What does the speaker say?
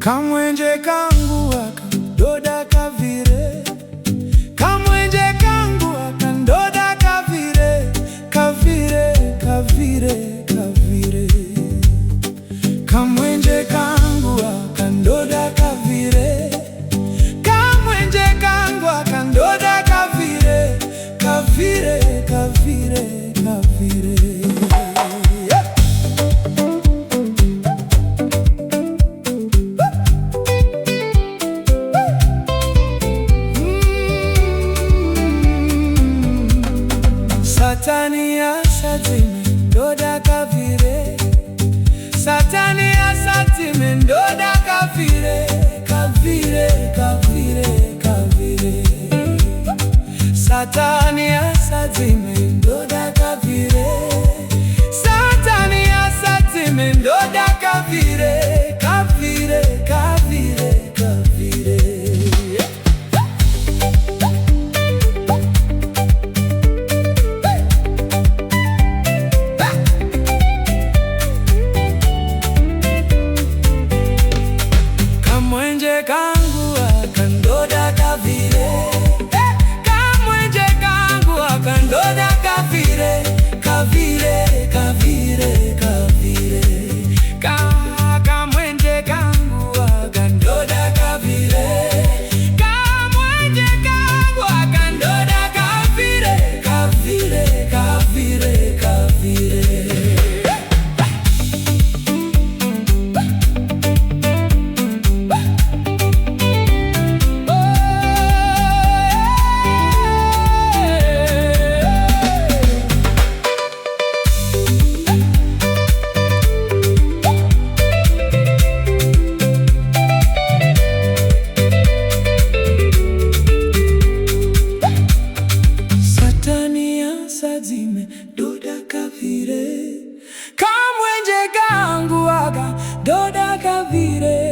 Kamwenje kangu akandoda kavire, kamwenje kangu akandoda kavire, kavire, kavire, kavire. Kamwenje kangu akandoda kavire, kamwenje kangu akandoda kavire, kavire, kavire, kavire. Satani asatime ndoda kavire, Satani asatime ndoda kavire, kavire, kavire, kavire. Satani asatime ndoda kavire, Satani asatime ndoda kavire, kavire, kavire, kavire. Kamwenje kangu akandoda kavire, kamwenje kangu akandoda kavire, kavire, kavire, kavire. Kamwenje kangu akandoda kavire, kamwenje kangu akandoda kavire, kavire, kavire, kavire. Satime doda kavire, kamwenje kangu aga doda kavire.